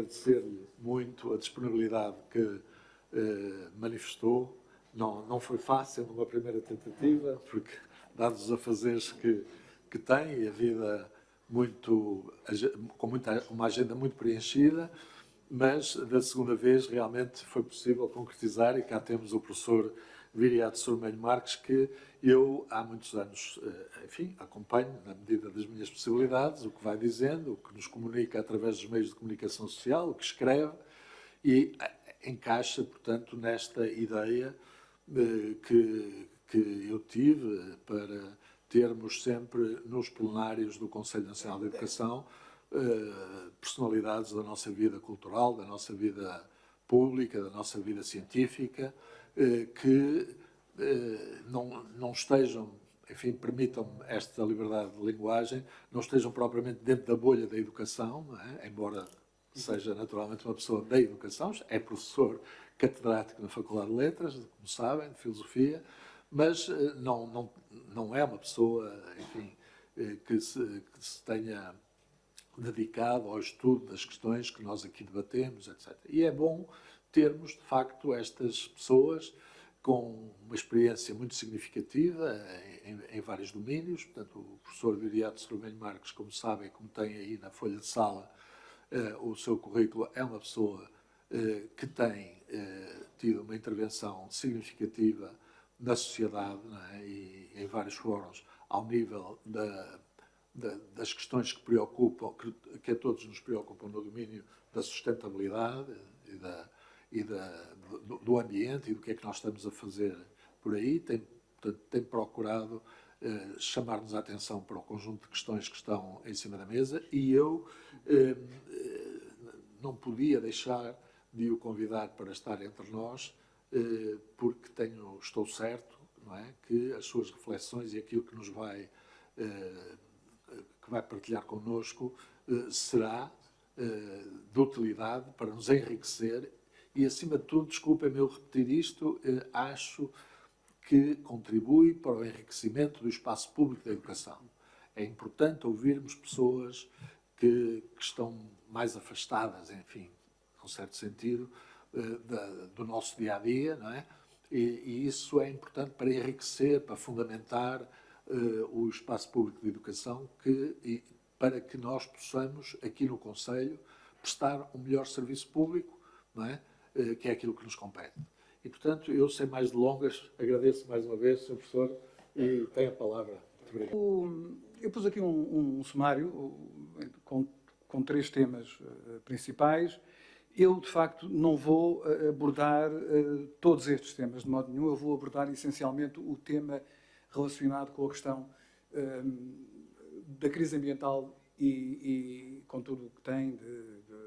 agradecer-lhe muito a disponibilidade que manifestou. Não foi fácil numa primeira tentativa, porque, dados os afazeres que tem, e a vida com uma agenda muito preenchida, mas da segunda vez realmente foi possível concretizar, e cá temos o professor Viriato Sormelho Marques, que eu há muitos anos, enfim, acompanho na medida das minhas possibilidades, o que vai dizendo, o que nos comunica através dos meios de comunicação social, o que escreve, e encaixa, portanto, nesta ideia que eu tive para termos sempre nos plenários do Conselho Nacional de Educação personalidades da nossa vida cultural, da nossa vida pública, da nossa vida científica, que não estejam, enfim, permitam-me esta liberdade de linguagem, não estejam propriamente dentro da bolha da educação, não é? Embora seja naturalmente uma pessoa da educação, é professor catedrático na Faculdade de Letras, como sabem, de Filosofia, mas não é uma pessoa, enfim, que se tenha dedicado ao estudo das questões que nós aqui debatemos, etc. E é bom termos, de facto, estas pessoas com uma experiência muito significativa em vários domínios. Portanto, o professor Viriato Sormelho Marques, como sabem, como tem aí na folha de sala o seu currículo, é uma pessoa que tem tido uma intervenção significativa na sociedade, não é? E em vários fóruns, ao nível das questões que preocupam, que a todos nos preocupam no domínio da sustentabilidade e do ambiente e do que é que nós estamos a fazer por aí. Tem procurado chamar-nos a atenção para o conjunto de questões que estão em cima da mesa, e eu não podia deixar de o convidar para estar entre nós, porque estou certo, não é, que as suas reflexões e aquilo que nos vai partilhar connosco será de utilidade para nos enriquecer e, acima de tudo, desculpem-me eu repetir isto, acho que contribui para o enriquecimento do espaço público da educação. É importante ouvirmos pessoas que estão mais afastadas, enfim, num certo sentido, do nosso dia-a-dia, não é? E isso é importante para enriquecer, para fundamentar o espaço público de educação, para que nós possamos, aqui no Conselho, prestar um melhor serviço público, não é? Que é aquilo que nos compete. E, portanto, eu, sem mais delongas, agradeço mais uma vez, Sr. Professor, e tenho a palavra. Muito obrigado. Eu pus aqui um sumário com 3 temas principais. Eu, de facto, não vou abordar todos estes temas, de modo nenhum. Eu vou abordar, essencialmente, o tema relacionado com a questão da crise ambiental e com tudo o que tem,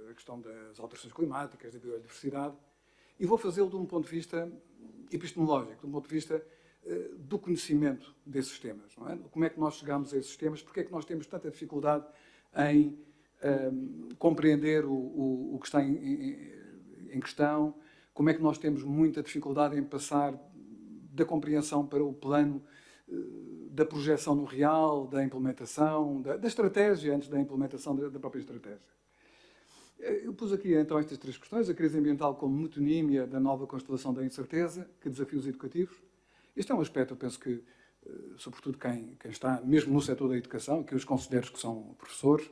a questão das alterações climáticas, da biodiversidade, e vou fazê-lo de um ponto de vista epistemológico, de um ponto de vista do conhecimento desses temas. Não é? Como é que nós chegamos a esses temas? Porque é que nós temos tanta dificuldade em compreender o que está em questão? Como é que nós temos muita dificuldade em passar da compreensão para o plano da projeção no real, da implementação, da estratégia antes da implementação da própria estratégia? Eu pus aqui, então, estas 3 questões. A crise ambiental como metonímia da nova constelação da incerteza, que desafios educativos. Este é um aspecto, eu penso que, sobretudo quem está mesmo no setor da educação, que eu os considero que são professores,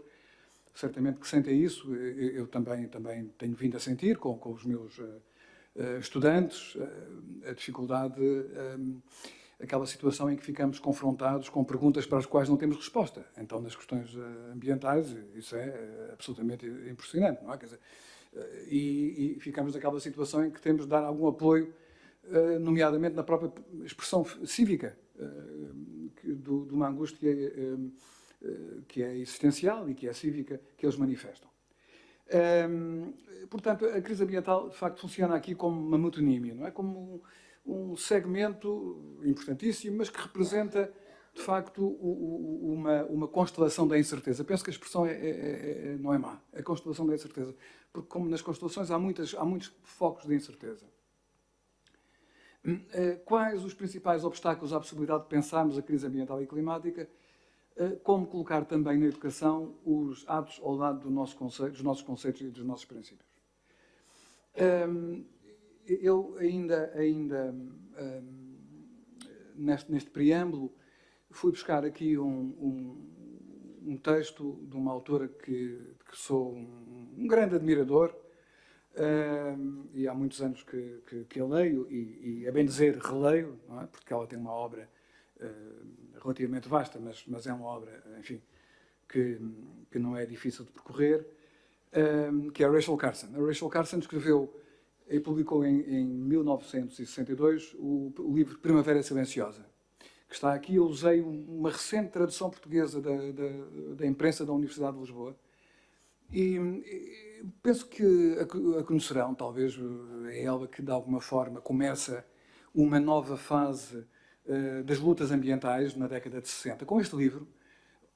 certamente que sentem isso. Eu também tenho vindo a sentir com os meus estudantes a dificuldade, aquela situação em que ficamos confrontados com perguntas para as quais não temos resposta. Então, nas questões ambientais, isso é absolutamente impressionante, não é? Quer dizer, e ficamos naquela situação em que temos de dar algum apoio, nomeadamente na própria expressão cívica, de uma angústia que é existencial e que é cívica, que eles manifestam. Portanto, a crise ambiental, de facto, funciona aqui como uma metonímia, não é? Como um segmento importantíssimo, mas que representa, de facto, uma constelação da incerteza. Penso que a expressão não é má, a constelação da incerteza, porque, como nas constelações, há muitos focos de incerteza. Quais os principais obstáculos à possibilidade de pensarmos a crise ambiental e climática? como colocar também na educação os atos ao lado dos nossos conceitos e dos nossos princípios. Eu neste preâmbulo, fui buscar aqui um texto de uma autora que sou um grande admirador, e há muitos anos que a leio, e a bem dizer releio, não é? Porque ela tem uma obra relativamente vasta, mas é uma obra, enfim, que não é difícil de percorrer, que é a Rachel Carson. A Rachel Carson escreveu e publicou em 1962 o livro Primavera Silenciosa, que está aqui. Eu usei uma recente tradução portuguesa da imprensa da Universidade de Lisboa, e penso que a conhecerão, talvez é ela que de alguma forma começa uma nova fase das lutas ambientais na década de 60. Com este livro,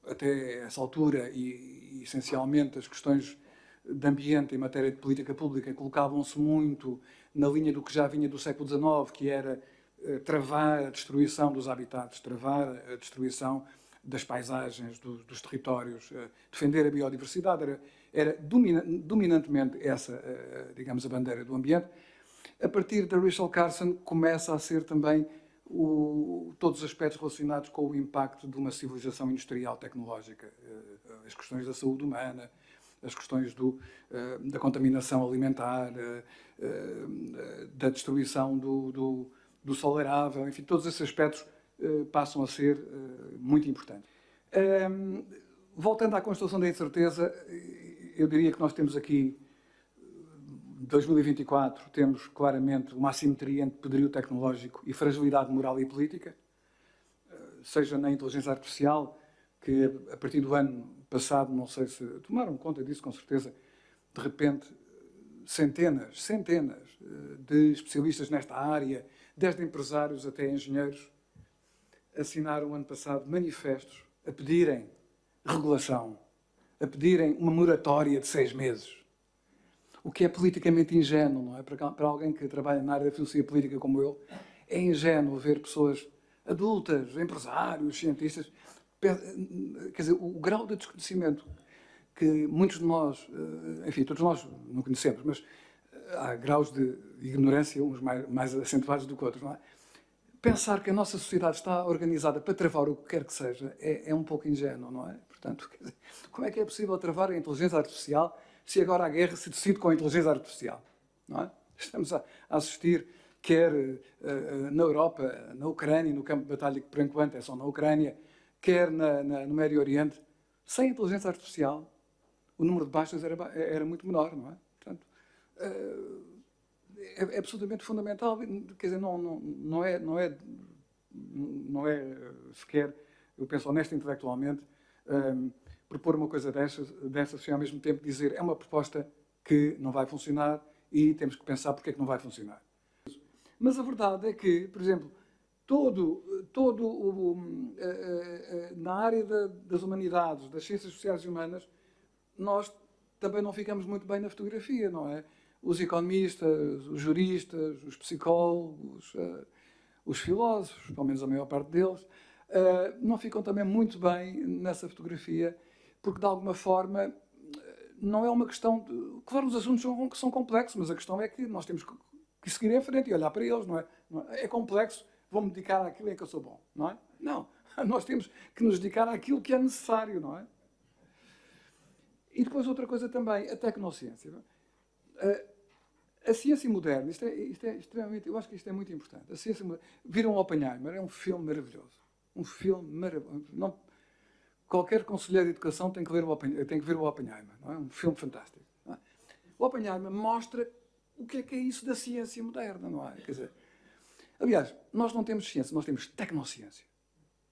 até essa altura, e essencialmente as questões de ambiente em matéria de política pública colocavam-se muito na linha do que já vinha do século XIX, que era travar a destruição dos habitats, travar a destruição das paisagens, dos territórios, defender a biodiversidade. Era dominantemente essa, digamos, a bandeira do ambiente. A partir da Rachel Carson começa a ser também todos os aspectos relacionados com o impacto de uma civilização industrial tecnológica, as questões da saúde humana, as questões da contaminação alimentar, da destruição do solo arável, enfim, todos esses aspectos passam a ser muito importantes. Voltando à constatação da incerteza, eu diria que nós temos aqui, 2024, temos claramente uma assimetria entre poderio tecnológico e fragilidade moral e política, seja na inteligência artificial, que a partir do ano passado, não sei se tomaram conta disso, com certeza, de repente, centenas de especialistas nesta área, desde empresários até engenheiros, assinaram ano passado manifestos a pedirem regulação, a pedirem uma moratória de 6 meses. O que é politicamente ingênuo, não é? Para alguém que trabalha na área da filosofia política como eu, é ingênuo ver pessoas adultas, empresários, cientistas. Quer dizer, o grau de desconhecimento que muitos de nós, enfim, todos nós não conhecemos, mas há graus de ignorância, uns mais acentuados do que outros, não é? Pensar que a nossa sociedade está organizada para travar o que quer que seja é um pouco ingênuo, não é? Portanto, quer dizer, como é que é possível travar a inteligência artificial se agora a guerra se decide com a inteligência artificial? Não é? Estamos a assistir, quer na Europa, na Ucrânia, no campo de batalha, que por enquanto é só na Ucrânia, quer no Médio Oriente, sem inteligência artificial, o número de baixas era muito menor, não é? Portanto, é absolutamente fundamental, quer dizer, não é sequer, eu penso honesto intelectualmente, propor uma coisa dessas sem ao mesmo tempo dizer é uma proposta que não vai funcionar e temos que pensar porque é que não vai funcionar. Mas a verdade é que, por exemplo, na área das humanidades, das ciências sociais e humanas, nós também não ficamos muito bem na fotografia, não é? Os economistas, os juristas, os psicólogos, os filósofos, pelo menos a maior parte deles, não ficam também muito bem nessa fotografia, porque de alguma forma não é uma questão de... Claro, os assuntos são complexos, mas a questão é que nós temos que seguir em frente e olhar para eles, não é? É complexo, vou-me dedicar àquilo em que eu sou bom, não é? Não, nós temos que nos dedicar àquilo que é necessário, não é? E depois outra coisa também, a tecnociência. A ciência moderna, isto é extremamente, eu acho que isto é muito importante. A ciência moderna, viram o Oppenheimer, é um filme maravilhoso. Um filme maravilhoso. Não, qualquer conselheiro de educação tem que ver o Oppenheimer, não é? Um filme fantástico. Não é? O Oppenheimer mostra o que é isso da ciência moderna, não é? Quer dizer, aliás, nós não temos ciência, nós temos tecnociência.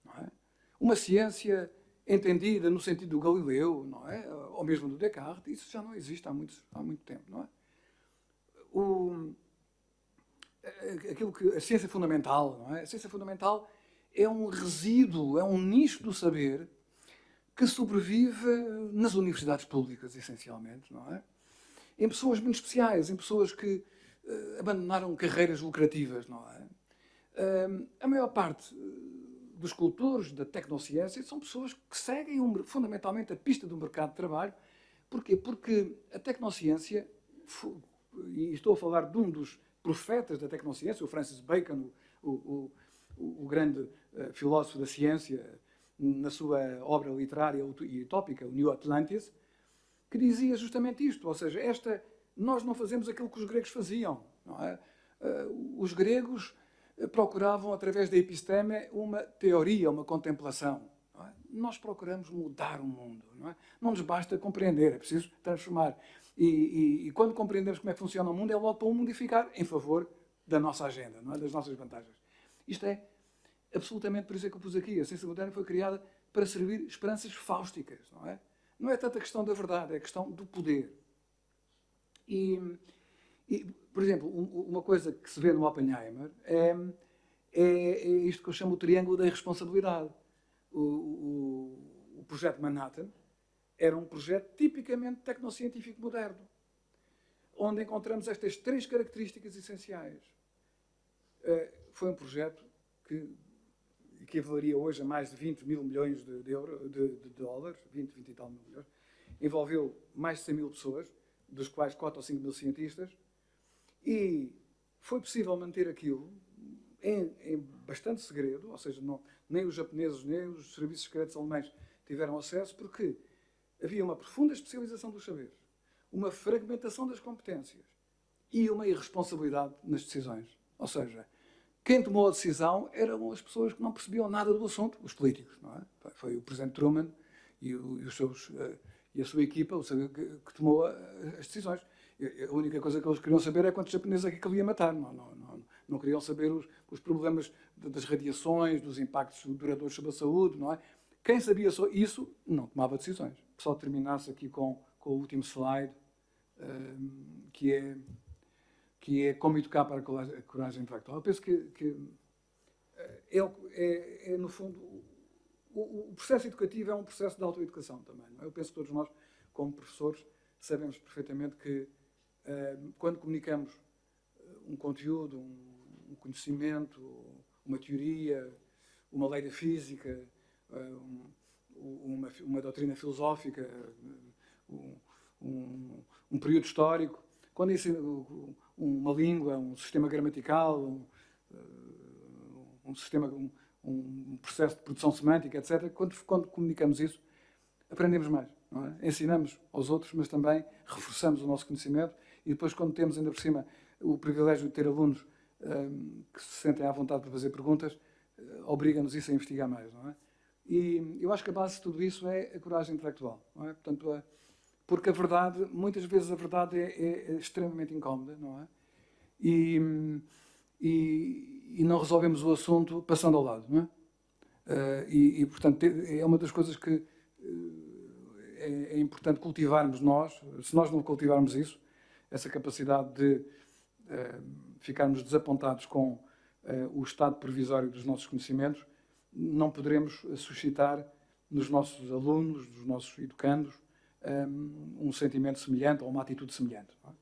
Não é? Uma ciência entendida no sentido do Galileu, não é? Ou mesmo do Descartes, isso já não existe há muito tempo, não é? A ciência fundamental, não é? A ciência fundamental é um resíduo, é um nicho do saber que sobrevive nas universidades públicas, essencialmente, não é? Em pessoas muito especiais, em pessoas que abandonaram carreiras lucrativas, não é? A maior parte dos cultores da tecnociência são pessoas que seguem fundamentalmente a pista do mercado de trabalho. Porquê? Porque a tecnociência, e estou a falar de um dos profetas da tecnociência, o Francis Bacon, o grande filósofo da ciência, na sua obra literária e utópica, o New Atlantis, que dizia justamente isto, ou seja, nós não fazemos aquilo que os gregos faziam, não é? Os gregos procuravam, através da episteme, uma teoria, uma contemplação. Não é? Nós procuramos mudar o mundo. Não nos basta compreender, é preciso transformar. E quando compreendemos como é que funciona o mundo, é logo para o mundo ficar em favor da nossa agenda, não é? Das nossas vantagens. Isto é absolutamente, por isso é que eu pus aqui, a ciência moderna foi criada para servir esperanças fáusticas. Não é? Não é tanto a questão da verdade, é a questão do poder. E por exemplo, uma coisa que se vê no Oppenheimer é isto que eu chamo o triângulo da irresponsabilidade. O projeto Manhattan era um projeto tipicamente tecnocientífico moderno, onde encontramos estas 3 características essenciais. Foi um projeto que equivaleria hoje a mais de 20 mil milhões de dólares, 20 e tal mil milhões, envolveu mais de 100 mil pessoas, dos quais 4 ou 5 mil cientistas, e foi possível manter aquilo em bastante segredo, ou seja, nem os japoneses, nem os serviços secretos alemães tiveram acesso, porque havia uma profunda especialização dos saberes, uma fragmentação das competências e uma irresponsabilidade nas decisões. Ou seja, quem tomou a decisão eram as pessoas que não percebiam nada do assunto, os políticos. Não é? Foi o presidente Truman e a sua equipa que tomou as decisões. A única coisa que eles queriam saber é quantos japoneses é que ele ia matar. Não queriam saber os problemas das radiações, dos impactos duradouros sobre a saúde. Não é? Quem sabia só isso não tomava decisões. Só terminasse aqui com o último slide, que é como educar para a coragem intelectual. Eu penso que no fundo, o processo educativo é um processo de autoeducação também. Não é? Eu penso que todos nós, como professores, sabemos perfeitamente que quando comunicamos um conteúdo, um conhecimento, uma teoria, uma lei da física, uma doutrina filosófica, um período histórico, quando uma língua, um sistema gramatical, um processo de produção semântica, etc., quando comunicamos isso, aprendemos mais. Não é? Ensinamos aos outros, mas também reforçamos o nosso conhecimento e depois, quando temos ainda por cima o privilégio de ter alunos que se sentem à vontade para fazer perguntas, obriga-nos isso a investigar mais. Não é? E eu acho que a base de tudo isso é a coragem intelectual. Não é? Portanto, porque a verdade, muitas vezes a verdade é extremamente incómoda, não é? E não resolvemos o assunto passando ao lado, não é? Portanto, é uma das coisas que é importante cultivarmos nós. Se nós não cultivarmos isso, essa capacidade de ficarmos desapontados com o estado provisório dos nossos conhecimentos, não poderemos suscitar nos nossos alunos, nos nossos educandos, um sentimento semelhante ou uma atitude semelhante. Não é?